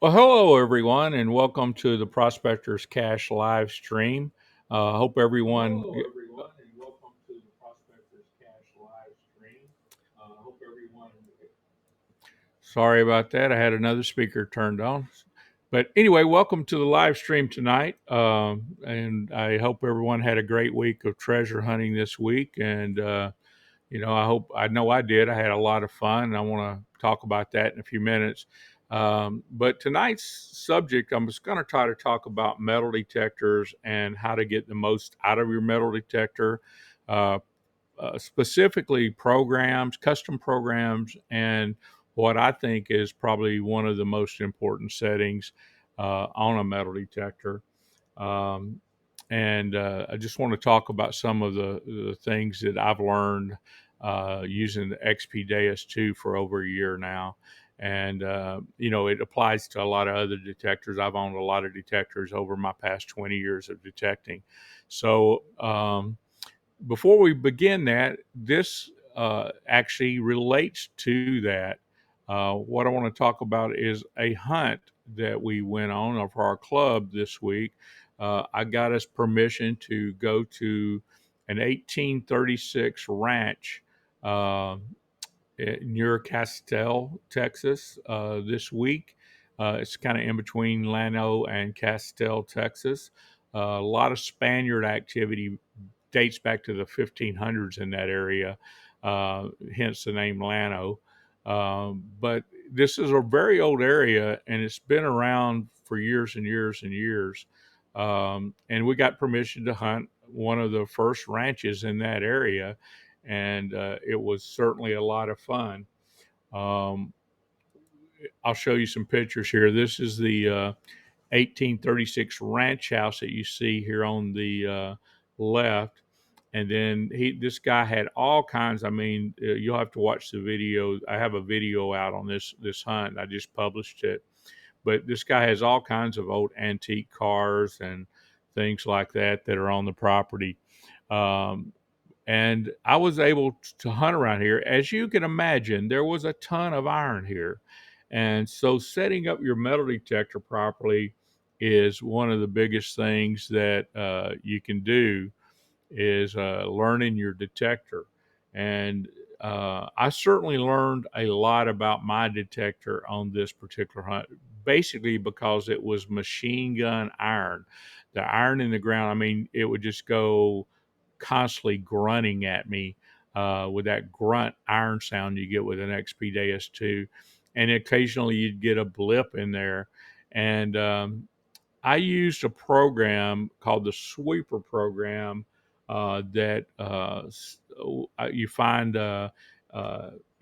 Well, hello everyone, and welcome to the Prospectors Cash live stream. Hope everyone. Hello, everyone, and welcome to the Prospectors Cash live stream. Hope everyone. Sorry about that. I had another speaker turned on. But anyway, welcome to the live stream tonight. And I hope everyone had a great week of treasure hunting this week. And I know I did. I had a lot of fun. And I want to talk about that in a few minutes. But tonight's subject, I'm just going to try to talk about metal detectors and how to get the most out of your metal detector, uh, specifically programs, custom programs, and what I think is probably one of the most important settings on a metal detector. Um, and I just want to talk about some of the things that I've learned using the XP-2 for over a year now. And it applies to a lot of other detectors. I've owned a lot of detectors over my past 20 years of detecting. So, before we begin that, this actually relates to that. What I want to talk about is a hunt that we went on of our club this week. I got us permission to go to an 1836 ranch uh, near Castell, Texas, this week. It's kind of in between Llano and Castell, Texas. A lot of Spaniard activity dates back to the 1500s in that area, hence the name Llano. But this is a very old area, and it's been around for years and years and years. And we got permission to hunt one of the first ranches in that area, and it was certainly a lot of fun. Um, I'll show you some pictures here. This is the 1836 ranch house that you see here on the left. And then this guy had all kinds. I mean, you'll have to watch the video. I have a video out on this hunt. I just published it. But this guy has all kinds of old antique cars and things like that are on the property. Um, and I was able to hunt around here. As you can imagine, there was a ton of iron here. And so setting up your metal detector properly is one of the biggest things that you can do is learning your detector. And I certainly learned a lot about my detector on this particular hunt, basically because it was machine gun iron. The iron in the ground, I mean, it would just go constantly grunting at me with that grunt iron sound you get with an XP-2. And occasionally you'd get a blip in there. And I used a program called the Sweeper program that you find uh,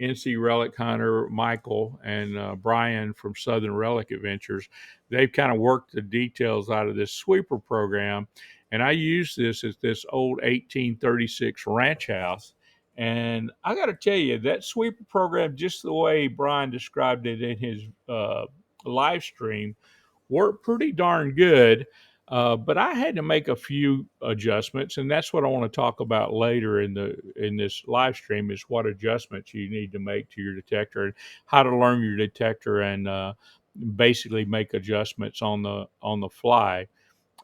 NC Relic Hunter, Michael, and Brian from Southern Relic Adventures. They've kind of worked the details out of this Sweeper program. And I use this as this old 1836 ranch house. And I got to tell you, that Sweeper program, just the way Brian described it in his live stream, worked pretty darn good. But I had to make a few adjustments, and that's what I want to talk about later in this live stream is what adjustments you need to make to your detector and how to learn your detector and basically make adjustments on the fly.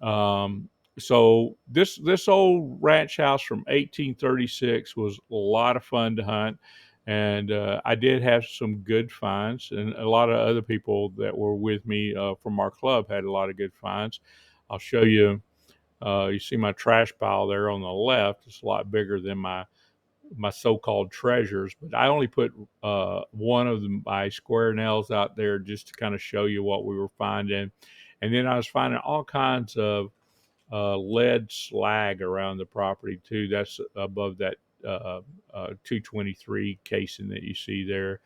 Um, so this old ranch house from 1836 was a lot of fun to hunt, and I did have some good finds, and a lot of other people that were with me from our club had a lot of good finds. I'll show you. You see my trash pile there on the left. It's a lot bigger than my so-called treasures, but I only put one of my square nails out there just to kind of show you what we were finding, and then I was finding all kinds of lead slag around the property too. That's above that 223 casing that you see there.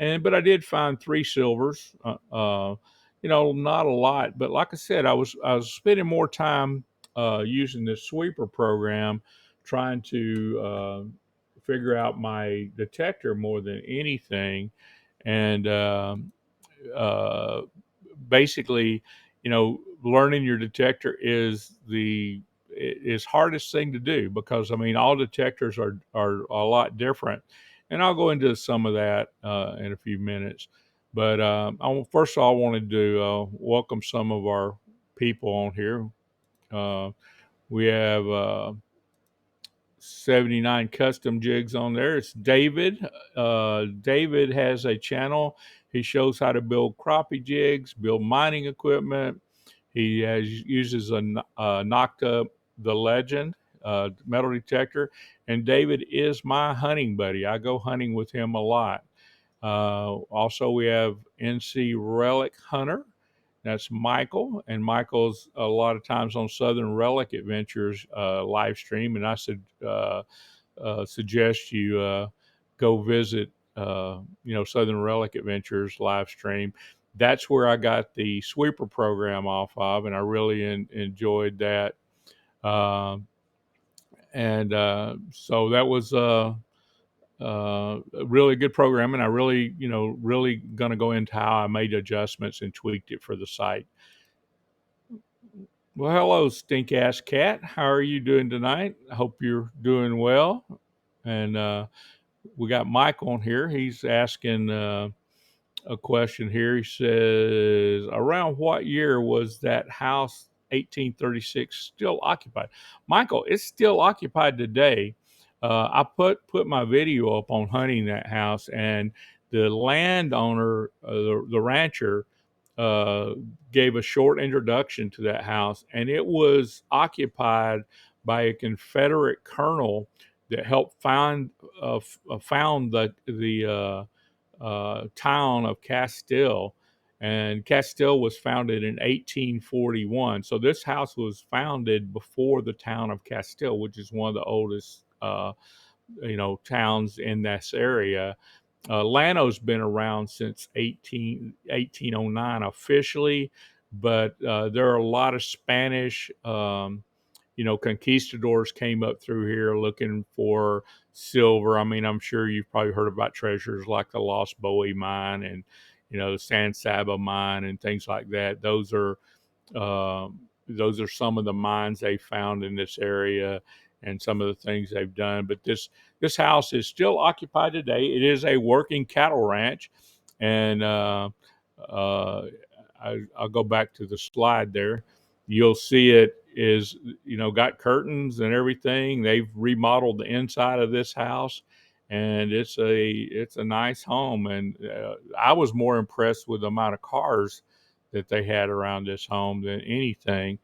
But I did find three silvers. Not a lot, but like I said, I was spending more time using this sweeper program, trying to figure out my detector more than anything, and uh, basically, learning your detector is hardest thing to do because I mean all detectors are a lot different, and I'll go into some of that in a few minutes. But first of all, I wanted to welcome some of our people on here. Uh, we have 79 custom jigs on there. It's David. David has a channel. He shows how to build crappie jigs, build mining equipment. Uses a knocked up the legend metal detector. And David is my hunting buddy. I go hunting with him a lot. Also, we have NC Relic Hunter. That's Michael, and Michael's a lot of times on Southern Relic Adventures live stream, and I suggest you go visit, Southern Relic Adventures live stream. That's where I got the sweeper program off of, and I really enjoyed that. Um and So that was a really good program, and I really, really going to go into how I made adjustments and tweaked it for the site. Well, hello, stink ass cat. How are you doing tonight? I hope you're doing well. And we got Mike on here. He's asking a question here. He says, around what year was that house 1836 still occupied? Michael, it's still occupied today. I put my video up on hunting that house, and the landowner, the rancher, uh, gave a short introduction to that house, and it was occupied by a Confederate colonel that helped found the town of Castile. And Castile was founded in 1841. So this house was founded before the town of Castile, which is one of the oldest, towns in this area. Llano's been around since 1809 officially, but there are a lot of Spanish, conquistadors came up through here looking for silver. I mean, I'm sure you've probably heard about treasures like the Lost Bowie mine and, the San Saba mine and things like that. Those are some of the mines they found in this area and some of the things they've done. But this house is still occupied today. It is a working cattle ranch, and uh, I'll go back to the slide there. You'll see it is got curtains and everything. They've remodeled the inside of this house, and it's a nice home. And I was more impressed with the amount of cars that they had around this home than anything.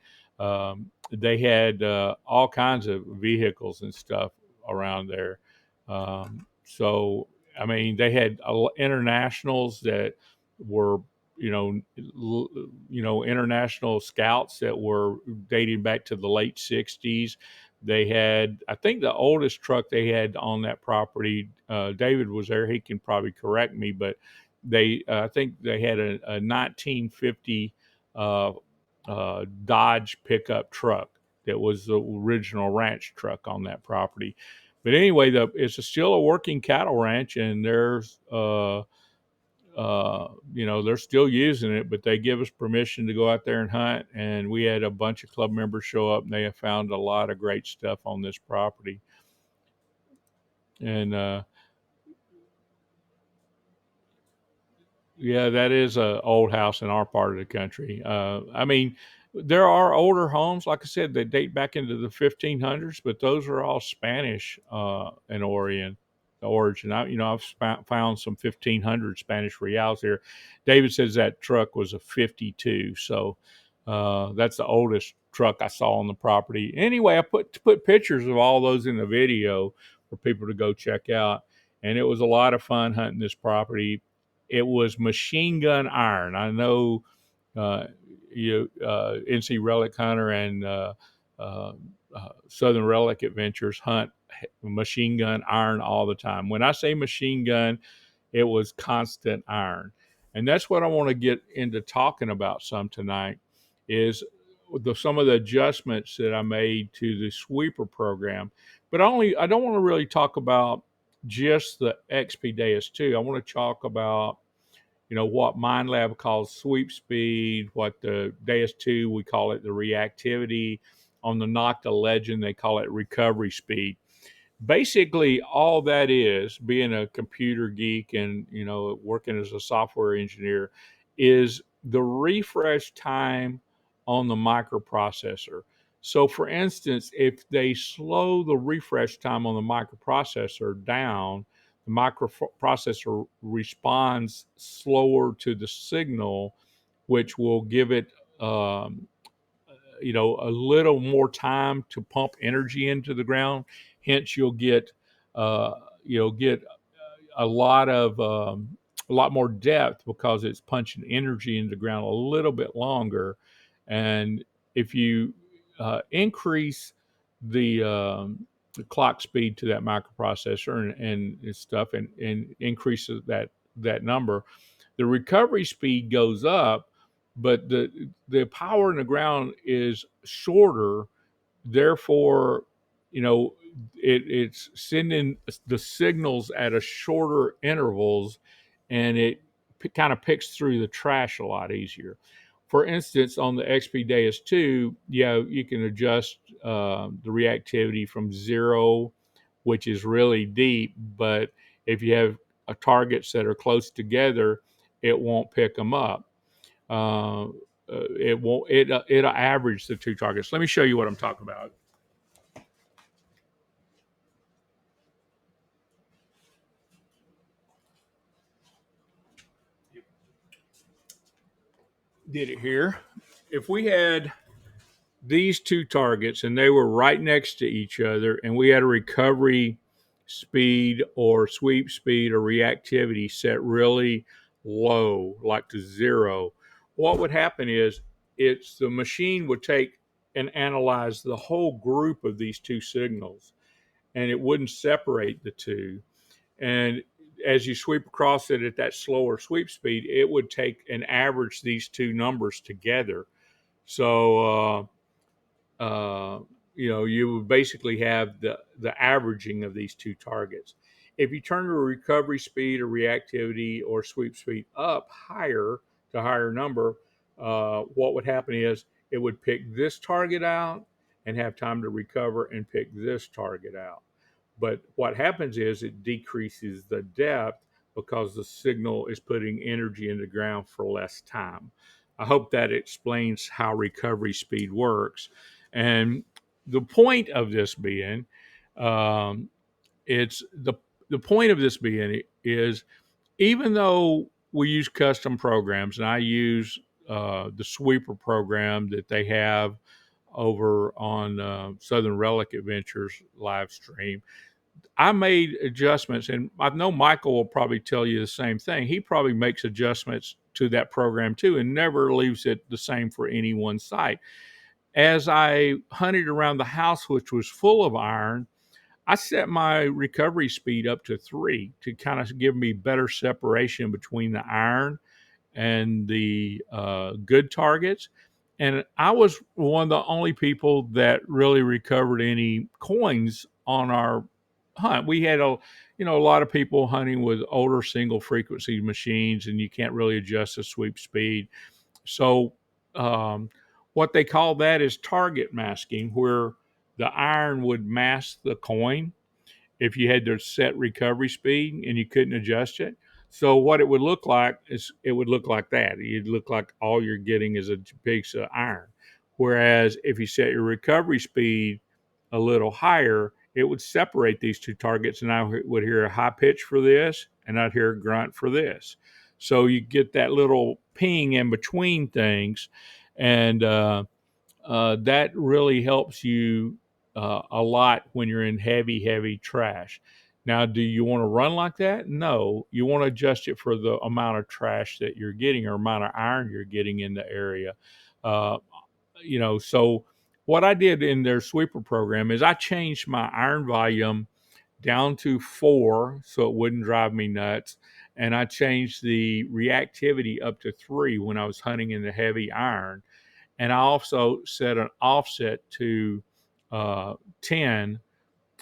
They had all kinds of vehicles and stuff around there. So, I mean, they had internationals that were, international scouts that were dating back to the late '60s. They had, I think, the oldest truck they had on that property. David was there; he can probably correct me, but I think they had a 1950 Dodge pickup truck that was the original ranch truck on that property. But anyway, it's still a working cattle ranch, and they're still using it, but they give us permission to go out there and hunt. And we had a bunch of club members show up, and they have found a lot of great stuff on this property. And Yeah, that is a old house in our part of the country. I mean, there are older homes, like I said, that date back into the 1500s, but those are all Spanish in origin. I've found some 1500 Spanish reals here. David says that truck was a 52, so that's the oldest truck I saw on the property. Anyway, I put pictures of all those in the video for people to go check out, and it was a lot of fun hunting this property. It was machine gun iron. I know NC Relic Hunter and uh, Southern Relic Adventures hunt machine gun iron all the time. When I say machine gun, it was constant iron, and that's what I want to get into talking about some tonight. Is some of the adjustments that I made to the sweeper program, but I don't want to really talk about just the XP Deus 2. I want to talk about what MindLab calls sweep speed, what the Deus 2 we call it the reactivity. On the Nocta Legend they call it recovery speed. Basically, all that is, being a computer geek and working as a software engineer, is the refresh time on the microprocessor. So for instance, if they slow the refresh time on the microprocessor down, the microprocessor responds slower to the signal, which will give it um, a little more time to pump energy into the ground. Hence, uh, you'll get a lot of a lot more depth because it's punching energy into the ground a little bit longer. And if you increase the clock speed to that microprocessor and stuff, and increases that number, the recovery speed goes up, but the power in the ground is shorter. Therefore, you know, it's sending the signals at a shorter intervals, and it kind of picks through the trash a lot easier. For instance, on the XP Deus 2, you can adjust the reactivity from 0, which is really deep, but if you have targets that are close together, it won't pick them up. Uh, it won't. It'll average the two targets. Let me show you what I'm talking about. Did it here. If we had these two targets and they were right next to each other, and we had a recovery speed or sweep speed or reactivity set really low, like to 0, what would happen is it's the machine would take and analyze the whole group of these two signals, and it wouldn't separate the two. And as you sweep across it at that slower sweep speed, it would take and average these two numbers together. So, you would basically have the averaging of these two targets. If you turn the recovery speed or reactivity or sweep speed up higher to a higher number, what would happen is it would pick this target out and have time to recover and pick this target out. But what happens is it decreases the depth because the signal is putting energy in the ground for less time. I hope that explains how recovery speed works. And the point of this being, um, it's the point of this being is, even though we use custom programs, and I use the sweeper program that they have over on Southern Relic Adventures live stream, I made adjustments, and I know Michael will probably tell you the same thing. He probably makes adjustments to that program too, and never leaves it the same for any one site. As I hunted around the house, which was full of iron, I set my recovery speed up to 3 to kind of give me better separation between the iron and the good targets. And I was one of the only people that really recovered any coins on our hunt. We had a lot of people hunting with older single frequency machines, and you can't really adjust the sweep speed. So, what they call that is target masking, where the iron would mask the coin if you had to set recovery speed and you couldn't adjust it. So what it would look like is it would look like that. It'd look like all you're getting is a piece of iron. Whereas if you set your recovery speed a little higher, it would separate these two targets, and I would hear a high pitch for this, and I'd hear a grunt for this. So you get that little ping in between things, and that really helps you a lot when you're in heavy trash. Now, do you want to run like that? No, you want to adjust it for the amount of trash that you're getting or amount of iron you're getting in the area. Uh, so what I did in their sweeper program is I changed my iron volume down to 4 so it wouldn't drive me nuts. And I changed the reactivity up to 3 when I was hunting in the heavy iron, and I also set an offset to 10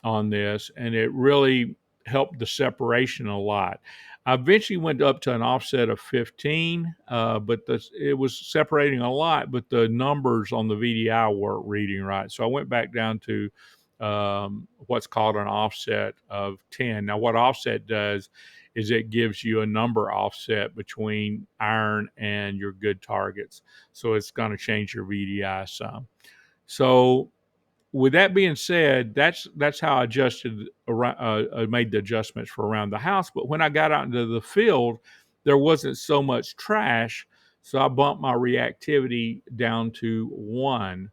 on this, and it really helped the separation a lot. I eventually went up to an offset of 15, but it was separating a lot, but the numbers on the VDI weren't reading right. So I went back down to what's called an offset of 10. Now, what offset does is it gives you a number offset between iron and your good targets. So it's going to change your VDI some. So with that being said, that's how I adjusted around, made the adjustments for around the house. But when I got out into the field, there wasn't so much trash, so I bumped my reactivity down to 1,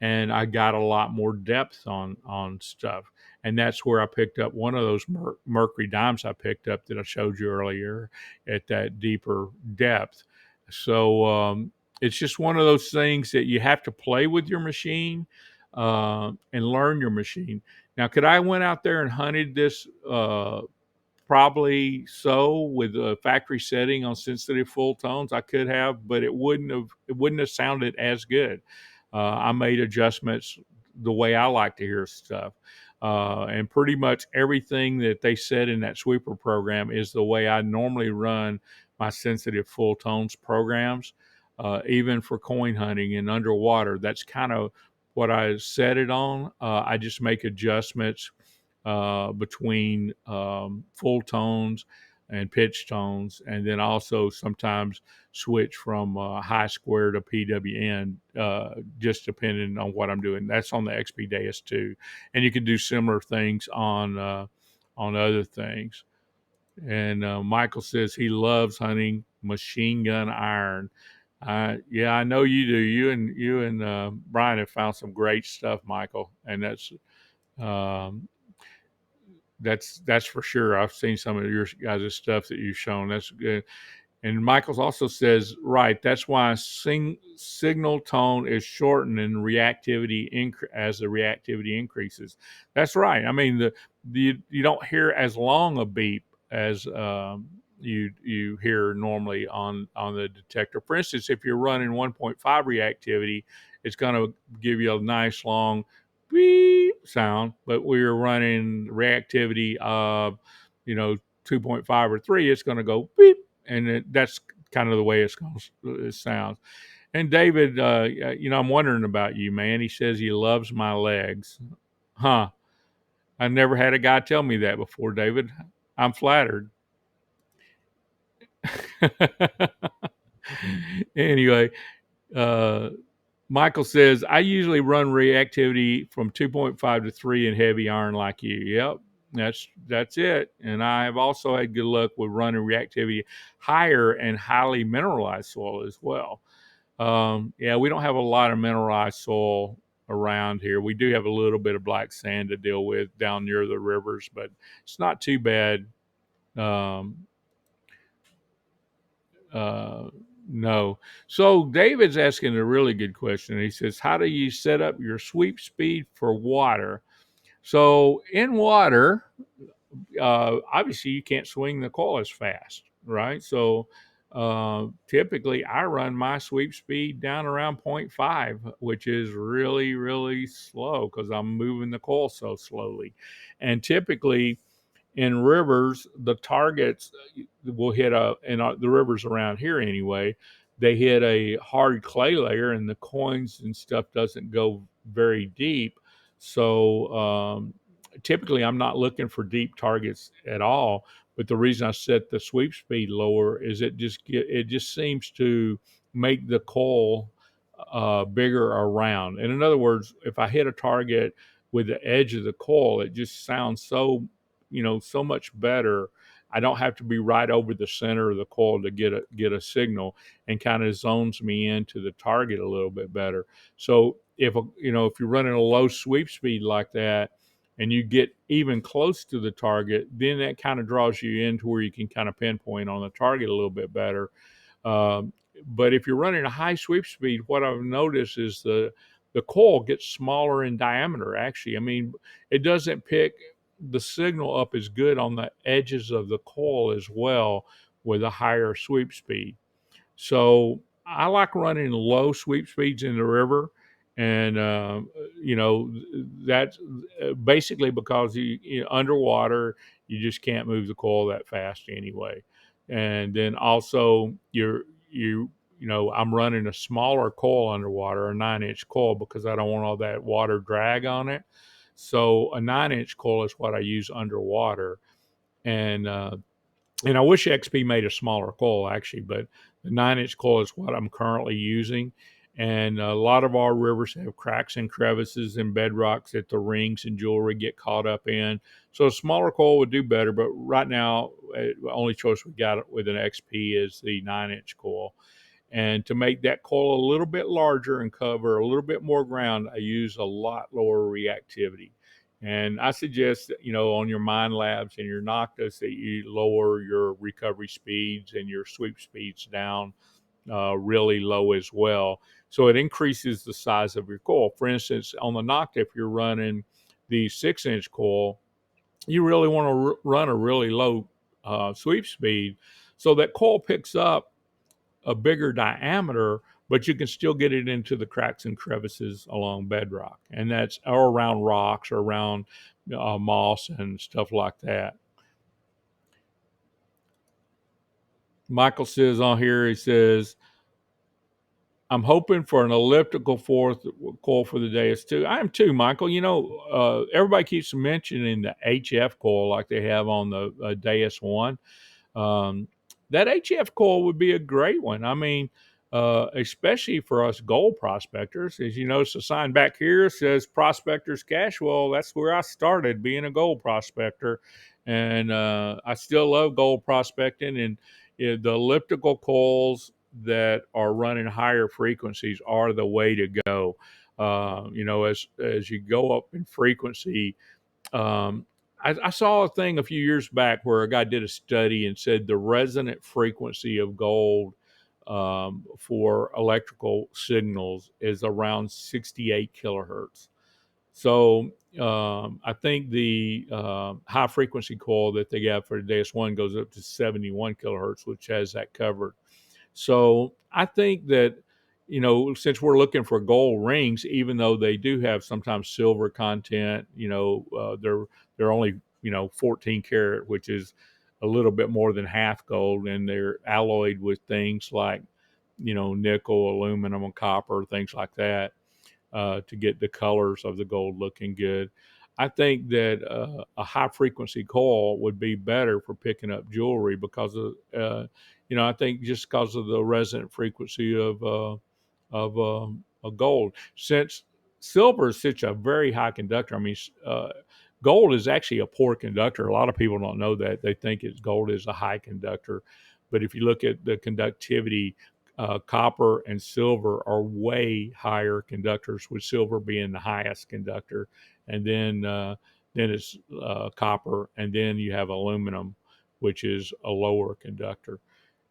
and I got a lot more depth on stuff. And that's where I picked up one of those mercury dimes I picked up that I showed you earlier at that deeper depth. So it's just one of those things that you have to play with your machine and learn your machine. Now, could I went out there and hunted this probably so with a factory setting on sensitive full tones I could have, but it wouldn't have sounded as good. I made adjustments the way I like to hear stuff. And pretty much everything that they said in that sweeper program is the way I normally run my sensitive full tones programs, even for coin hunting and underwater. That's kind of what I set it on. I just make adjustments between full tones and pitch tones, and then also sometimes switch from high square to PWN, just depending on what I'm doing. That's on the XP Deus too, and you can do similar things on other things. And Michael says he loves hunting machine gun iron. Yeah, I know you do. You and Brian have found some great stuff, Michael, and um, that's for sure. I've seen some of your guys' stuff that you've shown. That's good. And Michaels also says, right, that's why signal tone is shortened and reactivity as the reactivity increases. That's right. I mean, you don't hear as long a beep as you hear normally on the detector. For instance, if you're running 1.5 reactivity, it's going to give you a nice long beep sound. But we're running reactivity of, 2.5 or 3, it's going to go beep, and that's kind of the way it sounds. And David, I'm wondering about you, man. He says he loves my legs. Huh? I never had a guy tell me that before, David. I'm flattered. Anyway, uh, Michael says I usually run reactivity from 2.5 to 3 in heavy iron like you. Yep, that's it. And I have also had good luck with running reactivity higher and highly mineralized soil as well. Yeah, we don't have a lot of mineralized soil around here. We do have a little bit of black sand to deal with down near the rivers, but it's not too bad. Um, uh, no. So David's asking a really good question. He says, "How do you set up your sweep speed for water?" So in water, obviously you can't swing the coil as fast, right? So typically I run my sweep speed down around zero point 0.5, which is really, really slow because I'm moving the coil so slowly. And typically in rivers, the targets will hit the rivers around here anyway, they hit a hard clay layer and the coins and stuff doesn't go very deep. So typically I'm not looking for deep targets at all. But the reason I set the sweep speed lower is it just seems to make the coil bigger around. And in other words, if I hit a target with the edge of the coil, it just sounds so much better. I don't have to be right over the center of the coil to get a signal, and kind of zones me into the target a little bit better. So if you're running a low sweep speed like that, and you get even close to the target, then that kind of draws you into where you can kind of pinpoint on the target a little bit better. Um, but if you're running a high sweep speed, what I've noticed is the coil gets smaller in diameter. Actually, I mean, it doesn't pick the signal up as good on the edges of the coil as well with a higher sweep speed. So I like running low sweep speeds in the river, and that's basically because underwater you just can't move the coil that fast anyway. And then also I'm running a smaller coil underwater, a 9-inch coil, because I don't want all that water drag on it. So a 9-inch coil is what I use underwater, and I wish XP made a smaller coil actually, but the 9-inch coil is what I'm currently using. And a lot of our rivers have cracks and crevices and bedrocks that the rings and jewelry get caught up in. So a smaller coil would do better, but right now, the only choice we got with an XP is the 9-inch coil. And to make that coil a little bit larger and cover a little bit more ground, I use a lot lower reactivity. And I suggest that, on your Mind Labs and your Noctis that you lower your recovery speeds and your sweep speeds down really low as well. So it increases the size of your coil. For instance, on the Nocta, if you're running the 6-inch coil, you really want to run a really low sweep speed so that coil picks up a bigger diameter, but you can still get it into the cracks and crevices along bedrock, and that's or around rocks or around moss and stuff like that. Michael says on here, he says, I'm hoping for an elliptical fourth coil for the Deus too. I am too, Michael. Everybody keeps mentioning the HF coil like they have on the Deus one. Um, that HF coil would be a great one. I mean, especially for us gold prospectors. As you notice, the sign back here says Prospectors Cash. Well, that's where I started being a gold prospector. And I still love gold prospecting. And the elliptical coils that are running higher frequencies are the way to go. As you go up in frequency, um, I saw a thing a few years back where a guy did a study and said the resonant frequency of gold for electrical signals is around 68 kilohertz. So I think the high frequency coil that they got for the DS1 goes up to 71 kilohertz, which has that covered. So I think that, since we're looking for gold rings, even though they do have sometimes silver content, they're only 14 karat, which is a little bit more than half gold, and they're alloyed with things like nickel, aluminum, and copper, things like that, to get the colors of the gold looking good. I think that a high frequency coil would be better for picking up jewelry because of, I think just because of the resonant frequency of gold. Since silver is such a very high conductor, I mean, gold is actually a poor conductor. A lot of people don't know that. They think gold is a high conductor. But if you look at the conductivity, copper and silver are way higher conductors, with silver being the highest conductor, and then it's copper, and then you have aluminum, which is a lower conductor.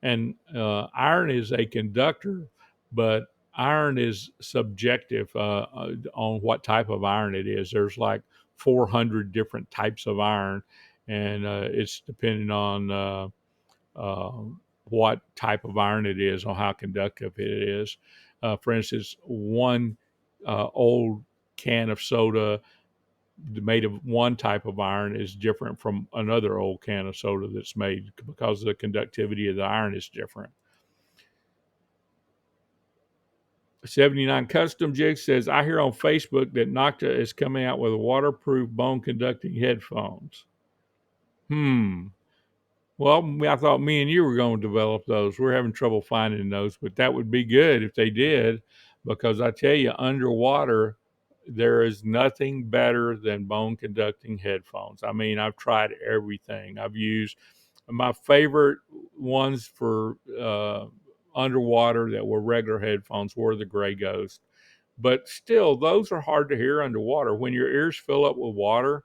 And iron is a conductor, but iron is subjective on what type of iron it is. There's like 400 different types of iron, and it's depending on uh, what type of iron it is, on how conductive it is. For instance, one old can of soda made of one type of iron is different from another old can of soda that's made because the conductivity of the iron is different. 79 Custom Jig says, I hear on Facebook that Nocta is coming out with waterproof bone conducting headphones. Hmm. Well, I thought me and you were going to develop those. We're having trouble finding those, but that would be good if they did, because I tell you, underwater, there is nothing better than bone conducting headphones. I mean, I've tried everything. I've used my favorite ones for underwater that were regular headphones were the Gray Ghost. But still, those are hard to hear underwater. When your ears fill up with water,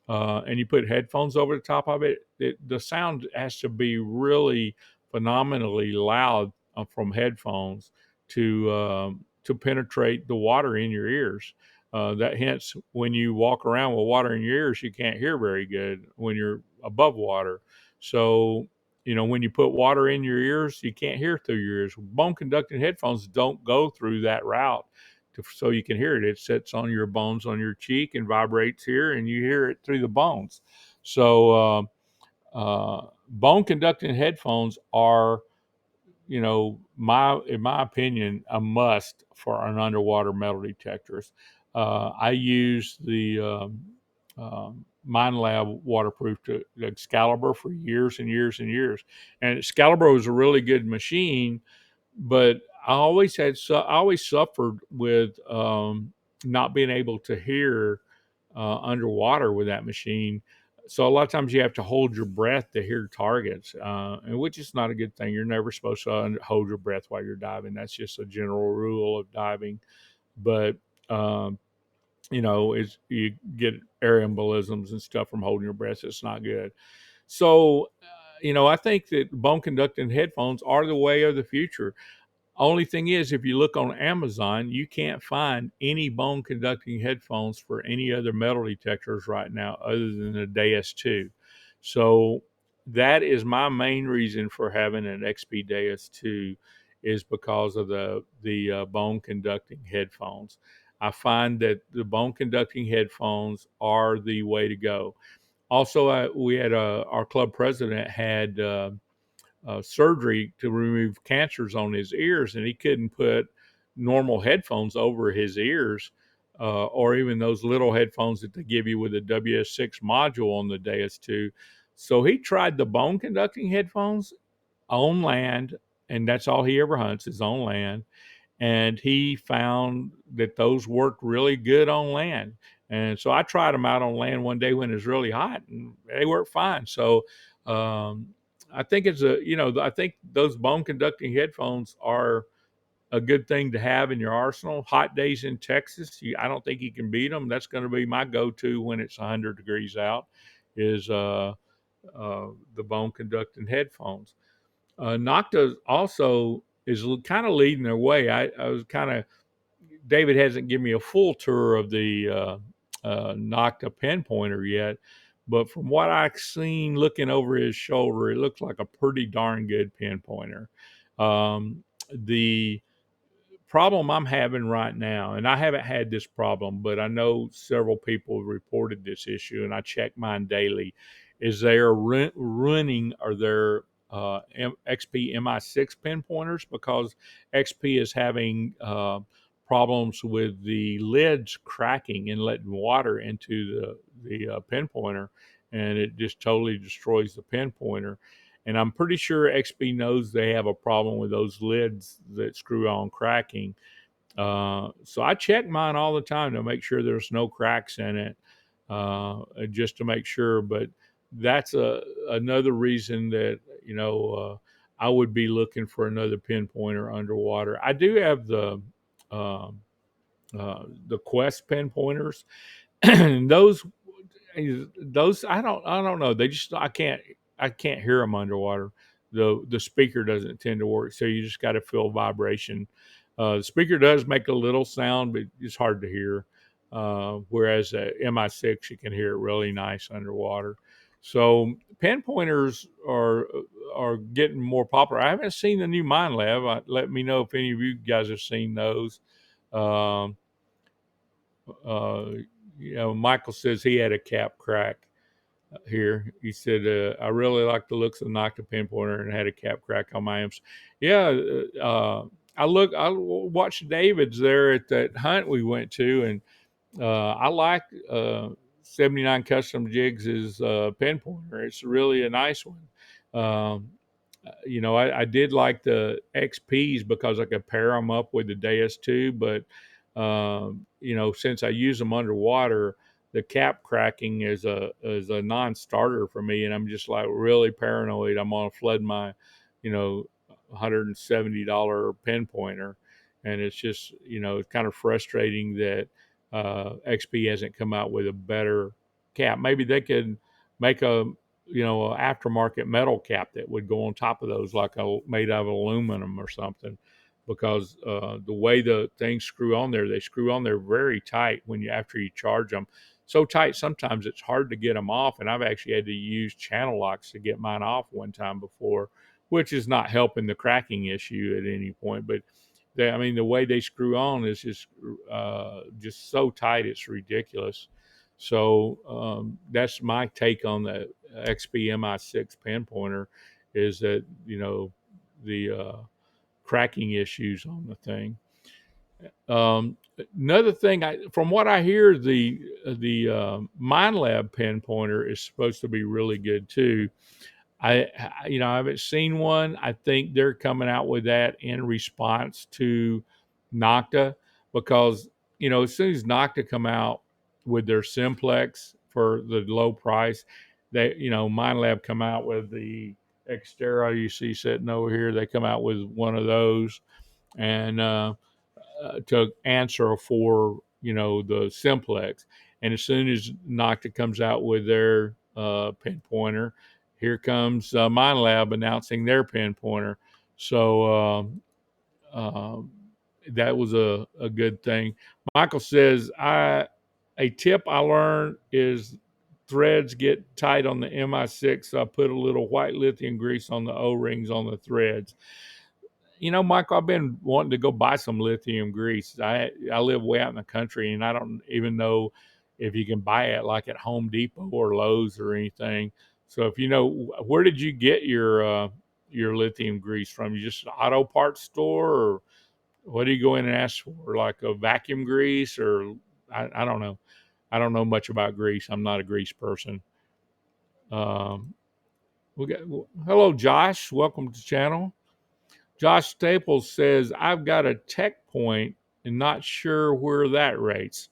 and you put headphones over the top of the sound has to be really phenomenally loud from headphones to penetrate the water in your ears. That hence, when you walk around with water in your ears, you can't hear very good when you're above water. So, when you put water in your ears, you can't hear through your ears. Bone conducting headphones don't go through that route so you can hear it. It sits on your bones on your cheek and vibrates here, and you hear it through the bones. So, bone conducting headphones are, in my opinion, a must for an underwater metal detectorist. I use the Mind Lab waterproof to Excalibur for years and years and years. And Excalibur was a really good machine, but I always suffered with not being able to hear underwater with that machine. So a lot of times you have to hold your breath to hear targets, and which is not a good thing. You're never supposed to hold your breath while you're diving. That's just a general rule of diving. But um, is you get air embolisms and stuff from holding your breath. It's not good. So, I think that bone conducting headphones are the way of the future. Only thing is, if you look on Amazon, you can't find any bone conducting headphones for any other metal detectors right now other than the Deus 2. So that is my main reason for having an XP Deus 2 is because of the bone conducting headphones. I find that the bone conducting headphones are the way to go. Also, we had our club president had surgery to remove cancers on his ears, and he couldn't put normal headphones over his ears, or even those little headphones that they give you with a WS6 module on the Deus 2. So he tried the bone conducting headphones on land, and that's all he ever hunts is on land. And he found that those worked really good on land. And so I tried them out on land one day when it was really hot, and they worked fine. So um, I think I think those bone conducting headphones are a good thing to have in your arsenal. Hot days in Texas, I don't think you can beat them. That's going to be my go-to when it's 100 degrees out. Is the bone conducting headphones. Nocta also is kind of leading their way. I was kind of David hasn't given me a full tour of the Nocta pinpointer yet, but from what I've seen looking over his shoulder, it looks like a pretty darn good pinpointer. The problem I'm having right now, and I haven't had this problem, but I know several people have reported this issue, and I check mine daily, is they are running or their XP MI6 pinpointers because XP is having problems with the lids cracking and letting water into the pinpointer, and it just totally destroys the pinpointer. And I'm pretty sure XP knows they have a problem with those lids that screw on cracking. So I check mine all the time to make sure there's no cracks in it, just to make sure. But that's another reason that I would be looking for another pinpointer underwater. I do have um the Quest pinpointers, and those I don't know. They just I can't hear them underwater. The speaker doesn't tend to work, so you just got to feel vibration. The speaker does make a little sound, but it's hard to hear. Whereas MI6, you can hear it really nice underwater. So pinpointers are getting more popular. I haven't seen the new Mind Lab. Let me know if any of you guys have seen those. Um, uh, Michael says he had a cap crack here. He said, I really like the looks of the Nocta pinpointer and had a cap crack on my amps. Yeah, I watched David's there at that hunt we went to, and I like 79 Custom Jigs' pinpointer. It's really a nice one. Um, I did like the XPs because I could pair them up with the Deus 2, but since I use them underwater, the cap cracking is a non-starter for me, and I'm just like really paranoid. I'm gonna flood my, $170 pinpointer, and it's just it's kind of frustrating that XP hasn't come out with a better cap. Maybe they could make a aftermarket metal cap that would go on top of those, like made out of aluminum or something, because the way the things screw on there, they screw on there very tight when you after you charge them. So tight sometimes it's hard to get them off, and I've actually had to use channel locks to get mine off one time before, which is not helping the cracking issue at any point. But I mean, the way they screw on is just so tight, it's ridiculous. So that's my take on the XPMI6 pinpointer, is that the cracking issues on the thing. Another thing, from what I hear, the Mind Lab pinpointer is supposed to be really good too. I haven't seen one. I think they're coming out with that in response to Nocta, because as soon as Nocta come out with their simplex for the low price, they Mind Lab come out with the Xterra you see sitting over here. They come out with one of those, and to answer for the simplex. And as soon as Nocta comes out with their pinpointer, here comes Mind Lab announcing their pinpointer. So that was a good thing. Michael says, I a tip I learned is threads get tight on the MI6, so I put a little white lithium grease on the O-rings on the threads. Michael, I've been wanting to go buy some lithium grease. I live way out in the country, and I don't even know if you can buy it like at Home Depot or Lowe's or anything. So if you know, where did you get your lithium grease from? You just an auto parts store, or what do you go in and ask for? Like a vacuum grease, or I don't know. I don't know much about grease. I'm not a grease person. Um, we got Hello, Josh. Welcome to the channel. Josh Staples says, I've got a tech point and not sure where that rates.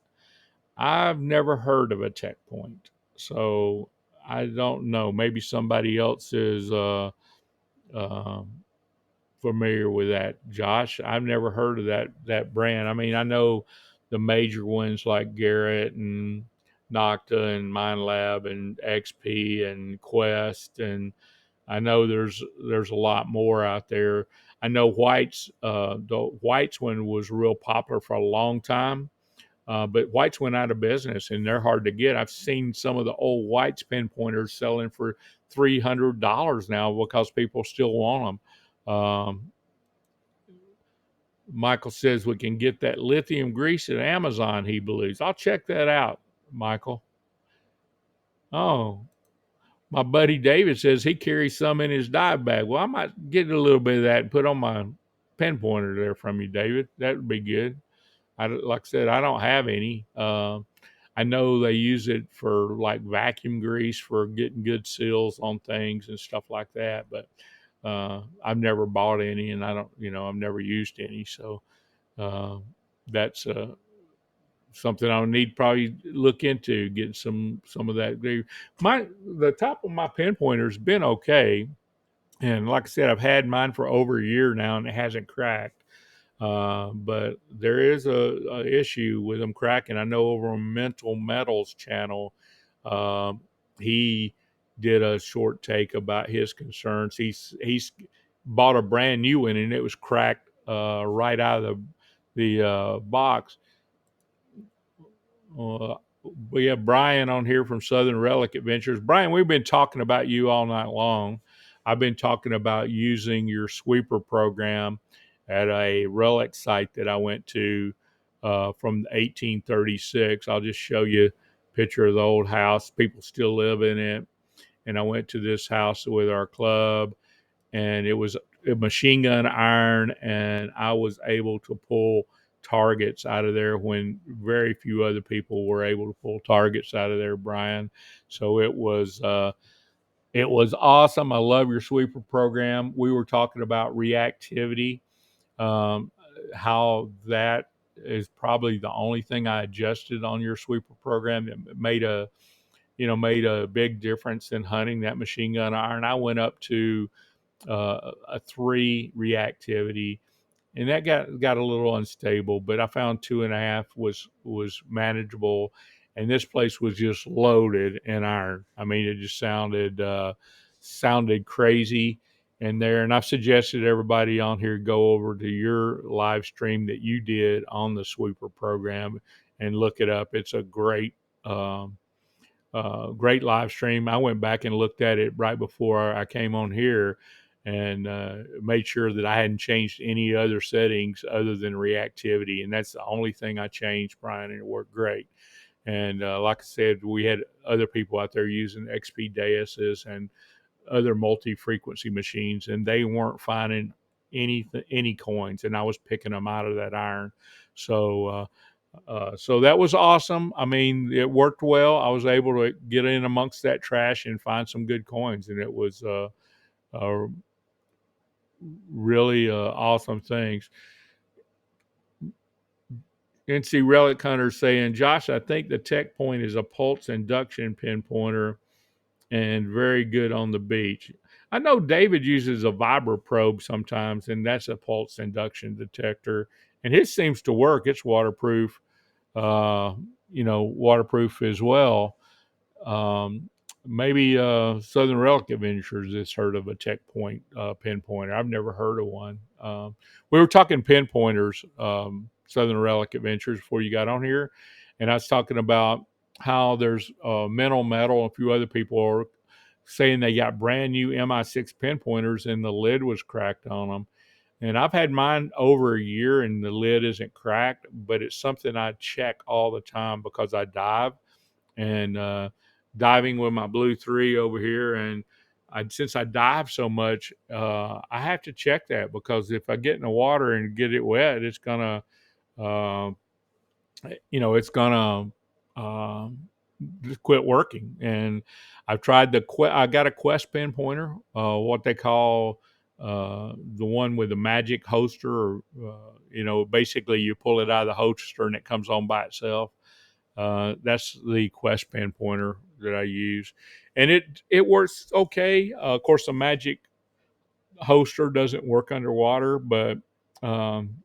I've never heard of a tech point. So I don't know. Maybe somebody else is um familiar with that, Josh. I've never heard of that brand. I mean, I know the major ones like Garrett and Nocta and MindLab and XP and Quest, and I know there's a lot more out there. I know the White's one was real popular for a long time, but White's went out of business and they're hard to get. I've seen some of the old White's pinpointers selling for $300 now because people still want them. Michael says we can get that lithium grease at Amazon, he believes. I'll check that out, Michael. Oh, my buddy David says he carries some in his dive bag. Well, I might get a little bit of that and put on my pinpointer there from you, David. That would be good. Like I said, I don't have any. I know they use it for like vacuum grease for getting good seals on things and stuff like that. But I've never bought any, and I don't, I've never used any. So uh, that's something I'll need probably look into getting some of that. The top of my pinpointer's been okay, and like I said, I've had mine for over a year now, and it hasn't cracked. But there is a issue with them cracking. I know over on Mental Metals channel, um, he did a short take about his concerns. He's bought a brand new one, and it was cracked right out of the box. Uh, we have Brian on here from Southern Relic Adventures. Brian, we've been talking about you all night long. I've been talking about using your sweeper program at a relic site that I went to from 1836. I'll just show you a picture of the old house. People still live in it. And I went to this house with our club, and it was a machine gun iron, and I was able to pull targets out of there when very few other people were able to pull targets out of there, Brian. So it was awesome. I love your sweeper program. We were talking about reactivity, um, how that is probably the only thing I adjusted on your sweeper program that made a big difference in hunting that machine gun iron. I went up to a 3 reactivity, and that got a little unstable. But I found 2.5 was manageable, and this place was just loaded in iron. I mean, it just sounded crazy in there. And I've suggested everybody on here go over to your live stream that you did on the sweeper program and look it up. It's a um, great live stream. I went back and looked at it right before I came on here, and made sure that I hadn't changed any other settings other than reactivity. And that's the only thing I changed, Brian, and it worked great. And like I said, we had other people out there using XP Deuses and other multi frequency machines, and they weren't finding any coins, and I was picking them out of that iron. So so that was awesome. I mean, it worked well. I was able to get in amongst that trash and find some good coins, and it was uh, really awesome things. NC Relic Hunter saying, Josh, I think the Tech Point is a pulse induction pinpointer and very good on the beach. I know David uses a vibra probe sometimes, and that's a pulse induction detector, and his seems to work. It's waterproof, uh, waterproof as well. Um, Maybe Southern Relic Adventures has heard of a Tech Point pinpointer. I've never heard of one. We were talking pinpointers, Southern Relic Adventures, before you got on here, and I was talking about how there's Mental Metal. A few other people are saying they got brand new MI6 pinpointers and the lid was cracked on them. And I've had mine over a year and the lid isn't cracked, but it's something I check all the time because I dive and diving with my Blue 3 over here. And since I dive so much, I have to check that because if I get in the water and get it wet, it's going to, it's going to just quit working. And I've tried I got a Quest pinpointer, what they call the one with the magic holster, or, basically you pull it out of the holster and it comes on by itself. That's the Quest pinpointer that I use, and it works okay. Of course, the Magic holster doesn't work underwater, but um,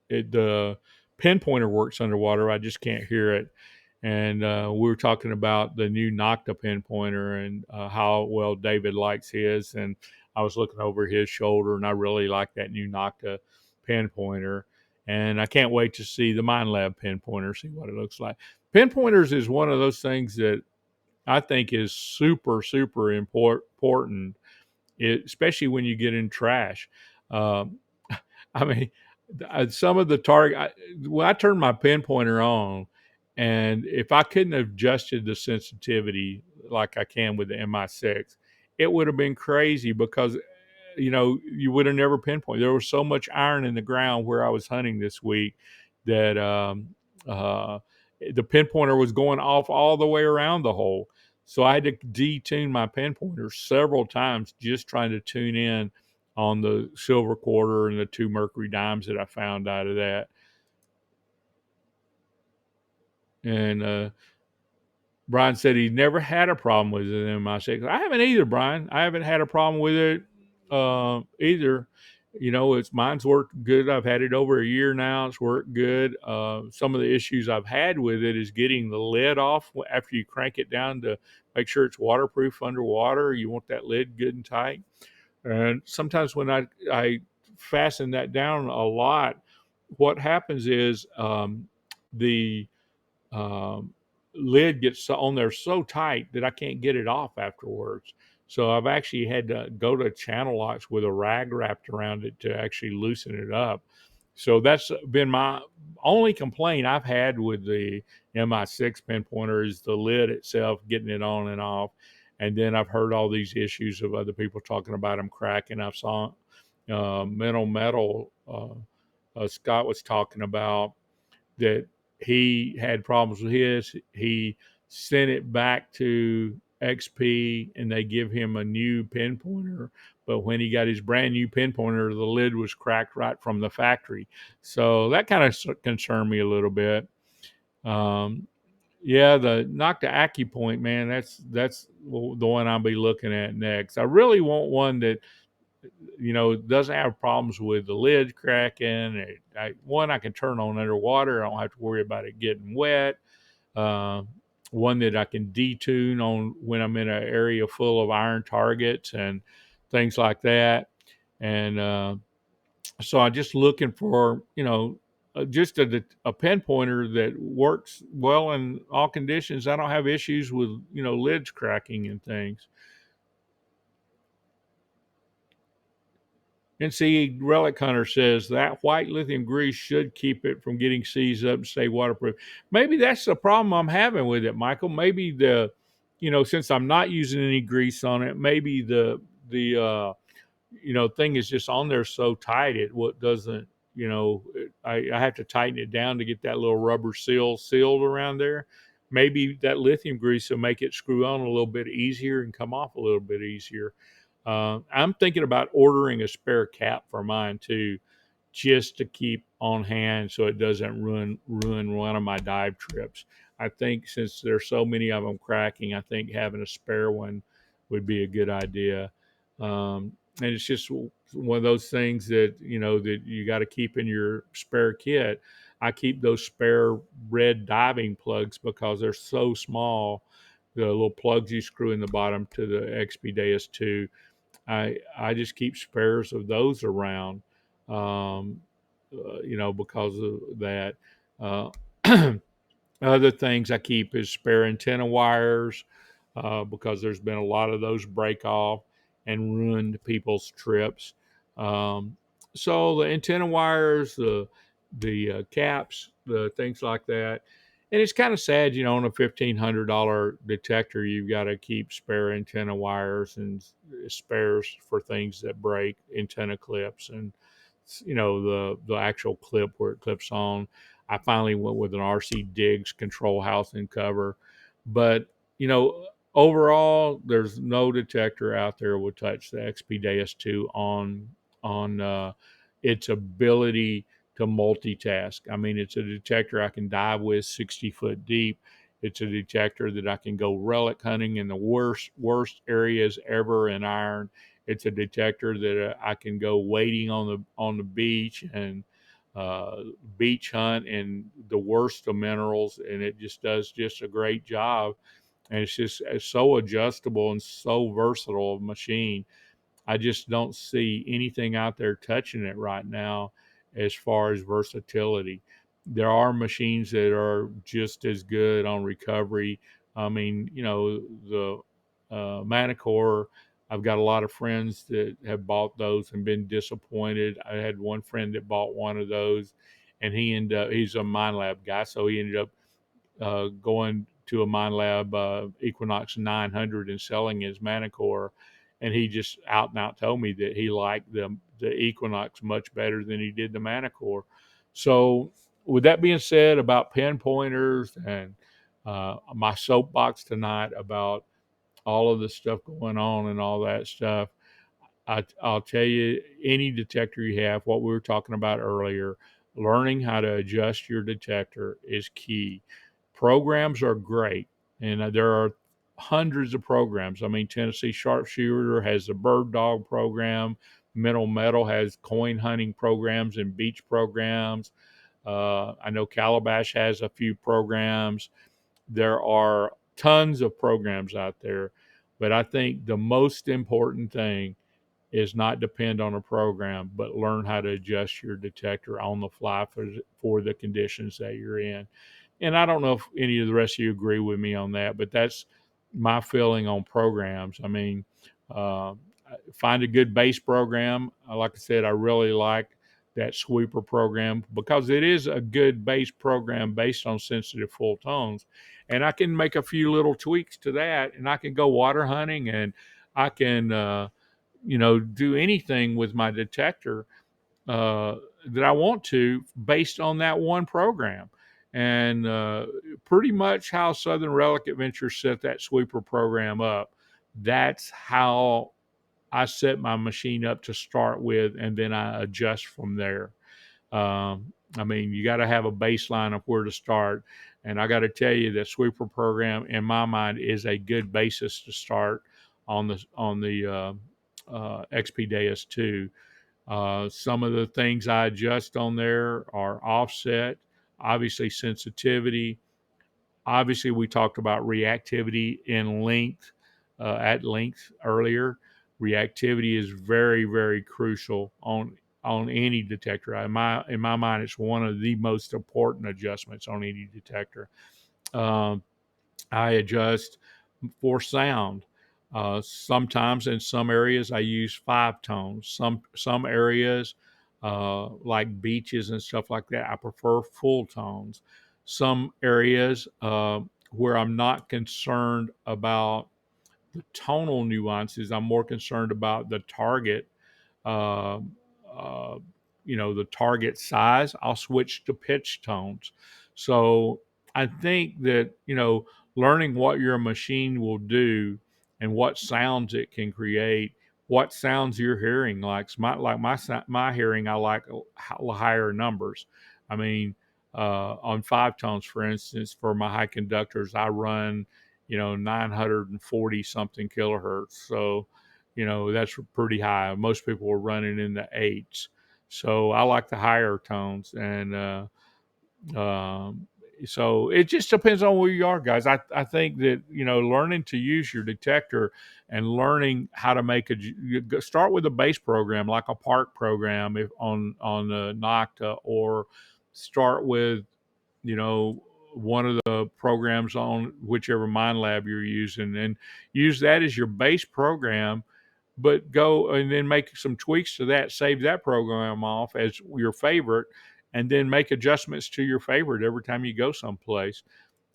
the pinpointer works underwater. I just can't hear it. And we were talking about the new Nocta pinpointer and how well David likes his. And I was looking over his shoulder, and I really like that new Nocta pinpointer. And I can't wait to see the Mind Lab pinpointer, see what it looks like. Pinpointers is one of those things that I think is super, super important, especially when you get in trash. Um, I mean, some of the target, when I turned my pinpointer on, and if I couldn't have adjusted the sensitivity like I can with the MI6, it would have been crazy because, you would have never pinpointed. There was so much iron in the ground where I was hunting this week that uh, the pinpointer was going off all the way around the hole. So I had to detune my pinpointer several times just trying to tune in on the silver quarter and the two mercury dimes that I found out of that. And Brian said he never had a problem with it in my six. I haven't either, Brian. I haven't had a problem with it either. It's mine's worked good. I've had it over a year now. It's worked good. Some of the issues I've had with it is getting the lid off after you crank it down to make sure it's waterproof underwater. You want that lid good and tight. And sometimes when I fasten that down a lot, what happens is the um, lid gets on there so tight that I can't get it off afterwards. So I've actually had to go to channel locks with a rag wrapped around it to actually loosen it up. So that's been my only complaint I've had with the MI6 pinpointer is the lid itself, getting it on and off. And then I've heard all these issues of other people talking about them cracking. I saw Mental Metal, Scott was talking about that he had problems with his. He sent it back to XP and they give him a new pinpointer. But when he got his brand new pinpointer, the lid was cracked right from the factory. So that kind of concerned me a little bit. Um, yeah, the Nocta AccuPoint, man, that's the one I'll be looking at next. I really want one that doesn't have problems with the lid cracking. One I can turn on underwater. I don't have to worry about it getting wet. Uh, One that I can detune on when I'm in an area full of iron targets and things like that. And so I'm just looking for, just a pinpointer that works well in all conditions. I don't have issues with, lids cracking and things. NC Relic Hunter says that white lithium grease should keep it from getting seized up and stay waterproof. Maybe that's the problem I'm having with it, Michael. Maybe since I'm not using any grease on it, maybe the thing is just on there so tight it what doesn't, I have to tighten it down to get that little rubber seal sealed around there. Maybe that lithium grease will make it screw on a little bit easier and come off a little bit easier. I'm thinking about ordering a spare cap for mine too, just to keep on hand so it doesn't ruin one of my dive trips. I think since there's so many of them cracking, I think having a spare one would be a good idea. And it's just one of those things that that you got to keep in your spare kit. I keep those spare red diving plugs because they're so small. The little plugs you screw in the bottom to the XP Deus 2. I just keep spares of those around, um, because of that. Uh, Other things I keep is spare antenna wires, because there's been a lot of those break off and ruined people's trips. Um, so the antenna wires, the caps, the things like that. And it's kind of sad, on a $1,500 detector, you've got to keep spare antenna wires and spares for things that break, antenna clips, and the actual clip where it clips on. I finally went with an RC Diggs control housing cover, but you know, overall, there's no detector out there will touch the XPDS 2 on its ability to multitask. I mean, it's a detector I can dive with 60 foot deep. It's a detector that I can go relic hunting in the worst areas ever in iron. It's a detector that I can go wading on the beach and uh, beach hunt in the worst of minerals, and it just does just a great job. And it's so adjustable and so versatile a machine. I just don't see anything out there touching it right now as far as versatility. There are machines that are just as good on recovery. I mean, the Manicore, I've got a lot of friends that have bought those and been disappointed. I had one friend that bought one of those, and he's a Mind Lab guy, so he ended up going to a Mind Lab Equinox 900 and selling his Manicore, and he just out and out told me that he liked the Equinox much better than he did the Manicore. So, with that being said, about pinpointers and my soapbox tonight about all of the stuff going on and all that stuff, I'll tell you, any detector you have, what we were talking about earlier, learning how to adjust your detector is key. Programs are great, and there are hundreds of programs. I mean, Tennessee Sharpshooter has the Bird Dog program. Middle Metal has coin hunting programs and beach programs. I know Calabash has a few programs. There are tons of programs out there, but I think the most important thing is not depend on a program, but learn how to adjust your detector on the fly for the conditions that you're in. And I don't know if any of the rest of you agree with me on that, but that's my feeling on programs. I mean, uh, find a good base program. Like I said, I really like that sweeper program because it is a good base program based on sensitive full tones. And I can make a few little tweaks to that, and I can go water hunting, and I can do anything with my detector uh, that I want to based on that one program. And pretty much how Southern Relic Adventures set that sweeper program up, that's how I set my machine up to start with, and then I adjust from there. I mean, you got to have a baseline of where to start. And I got to tell you that sweeper program, in my mind, is a good basis to start on the XP Deus 2. Some of the things I adjust on there are offset, obviously sensitivity. Obviously, we talked about reactivity in length at length earlier. Reactivity is very, very crucial on any detector. In my mind, it's one of the most important adjustments on any detector. Um, I adjust for sound. Sometimes in some areas I use 5 tones. Some areas like beaches and stuff like that, I prefer full tones. Some areas where I'm not concerned about the tonal nuances, I'm more concerned about the target. uh, uh, the target size, I'll switch to pitch tones. So I think that, learning what your machine will do and what sounds it can create, what sounds you're hearing, my hearing, I like higher numbers. I mean, on five tones, for instance, for my high conductors, I run, 940 something kilohertz. So, that's pretty high. Most people are running in the eights. So I like the higher tones. And um, so it just depends on where you are, guys. I think that, learning to use your detector and learning how to start with a base program, like a park program if on the Nocta, or start with, one of the programs on whichever mind lab you're using, and use that as your base program, but go and then make some tweaks to that, save that program off as your favorite, and then make adjustments to your favorite every time you go someplace.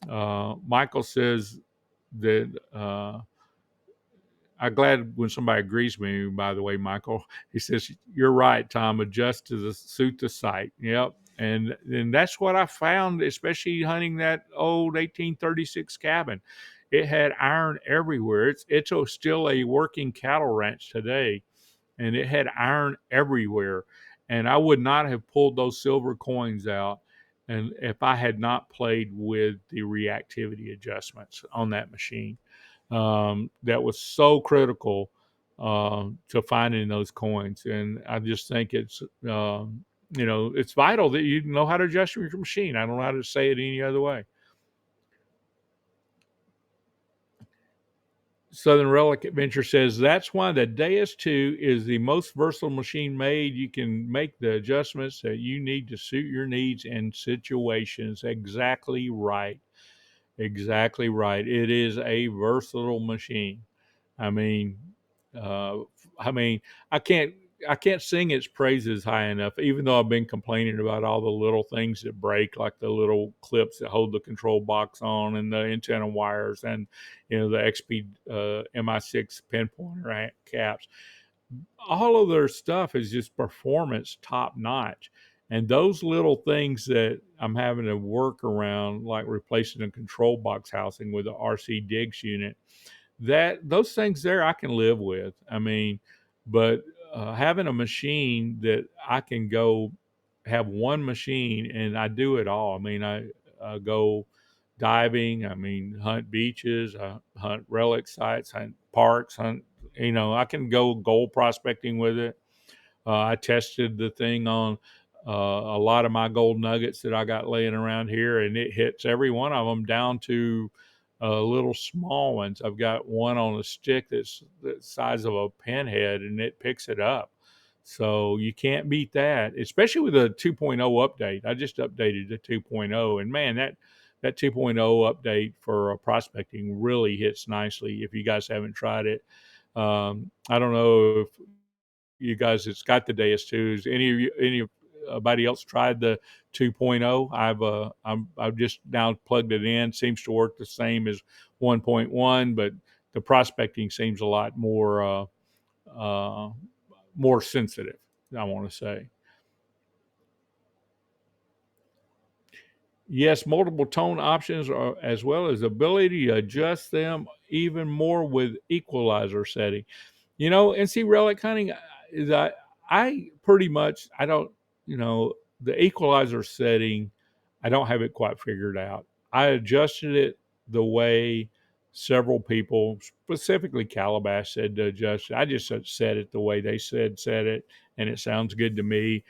Michael says that I'm glad when somebody agrees with me, by the way, Michael. He says, "You're right, Tom. Adjust to suit the site." Yep. And that's what I found, especially hunting that old 1836 cabin. It had iron everywhere. It's still a working cattle ranch today, and it had iron everywhere. And I would not have pulled those silver coins out, and if I had not played with the reactivity adjustments on that machine, that was so critical to finding those coins. And I just think it's vital that you know how to adjust your machine. I don't know how to say it any other way. Southern Relic Adventure says that's why the Deus 2 is the most versatile machine made. You can make the adjustments that you need to suit your needs and situations. Exactly right. Exactly right. It is a versatile machine. I mean, uh, I mean, I can't I can't sing its praises high enough. Even though I've been complaining about all the little things that break, like the little clips that hold the control box on, and the antenna wires, and the XP MI6 pinpointer caps. All of their stuff is just performance top notch. And those little things that I'm having to work around, like replacing a control box housing with a RC Diggs unit, that those things there I can live with. I mean, but having a machine that I can go have one machine and I do it all. I mean, I go diving. I mean, hunt beaches, hunt relic sites, hunt parks, hunt. I can go gold prospecting with it. I tested the thing on a lot of my gold nuggets that I got laying around here, and it hits every one of them down to little small ones. I've got one on a stick that's the size of a pinhead, and it picks it up. So you can't beat that, especially with a 2.0 update. I just updated to 2.0, and man, that 2.0 update for prospecting really hits nicely. If you guys haven't tried it, I don't know if you guys that's got the Deus 2s. Anybody else tried the 2.0? I've just now plugged it in. Seems to work the same as 1.1, but the prospecting seems a lot uh, more sensitive, I want to say. Yes, multiple tone options are, as well as ability to adjust them even more with equalizer setting. And see, relic hunting is I pretty much I don't the equalizer setting. I don't have it quite figured out. I adjusted it the way several people, specifically Calabash, said to adjust it. I just set it the way they said set it, and it sounds good to me.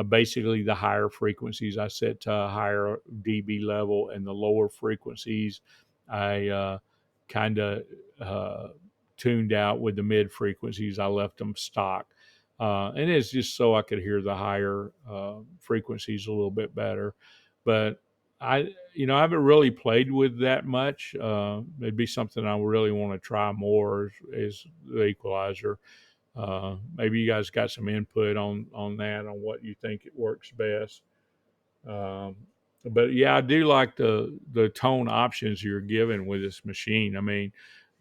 Basically, the higher frequencies I set to a higher dB level, and the lower frequencies I kind of tuned out with the mid frequencies. I left them stock. And it's just so I could hear the higher frequencies a little bit better. But I haven't really played with that much. It'd be something I really want to try more is the equalizer. Maybe you guys got some input on that, on what you think it works best. Um, but yeah, I do like the tone options you're given with this machine. I mean,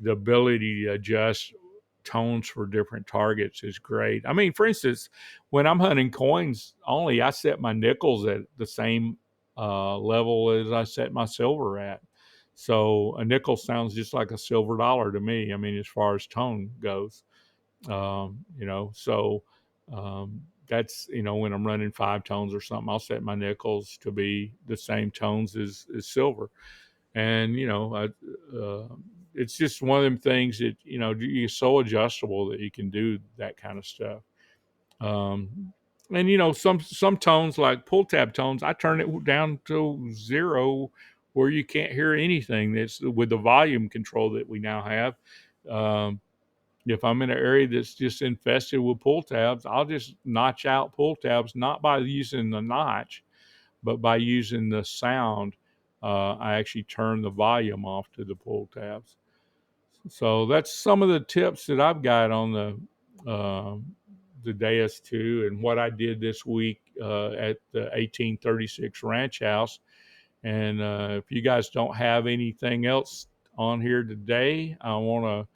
the ability to adjust tones for different targets is great. I mean, for instance, when I'm hunting coins only, I set my nickels at the same level as I set my silver at. So a nickel sounds just like a silver dollar to me. I mean, as far as tone goes, so that's when I'm running 5 tones or something, I'll set my nickels to be the same tones as silver. And it's just one of them things that you're so adjustable that you can do that kind of stuff. And some tones like pull tab tones, I turn it down to zero where you can't hear anything. That's with the volume control that we now have. um, if I'm in an area that's just infested with pull tabs, I'll just notch out pull tabs, not by using the notch, but by using the sound. I actually turn the volume off to the pull tabs. So that's some of the tips that I've got on the Deus 2 and what I did this week at the 1836 Ranch House. And if you guys don't have anything else on here today, I want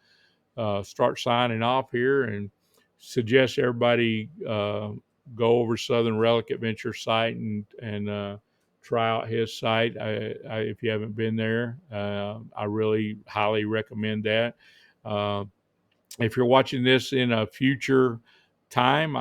to start signing off here and suggest everybody go over Southern Relic Adventure site and try out his site. If you haven't been there, I really highly recommend that. Uh, if you're watching this in a future time,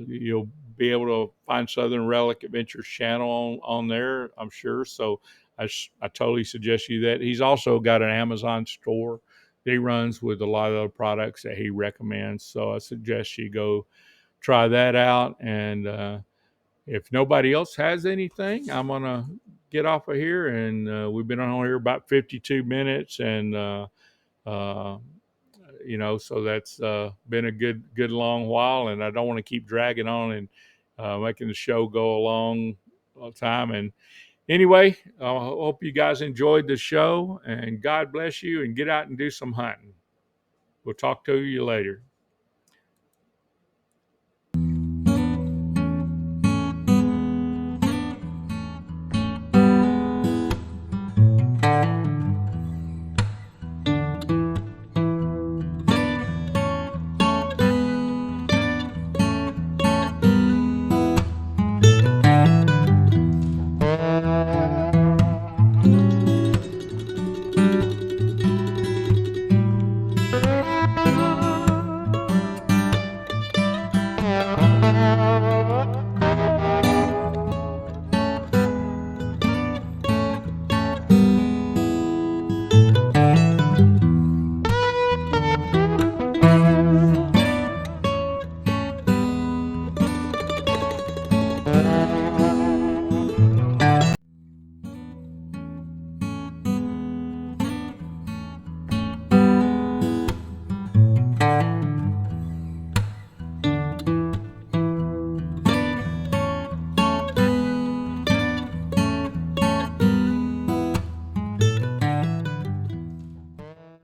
you'll be able to find Southern Relic Adventures channel on there, I'm sure. So I totally suggest you that. He's also got an Amazon store that he runs with a lot of the products that he recommends. So I suggest you go try that out. And if nobody else has anything, I'm gonna get off of here. And we've been on here about 52 minutes, and uh, so that's been a good long while, and I don't want to keep dragging on and making the show go along all the time. And anyway, I hope you guys enjoyed the show, and God bless you, and get out and do some hunting. We'll talk to you later.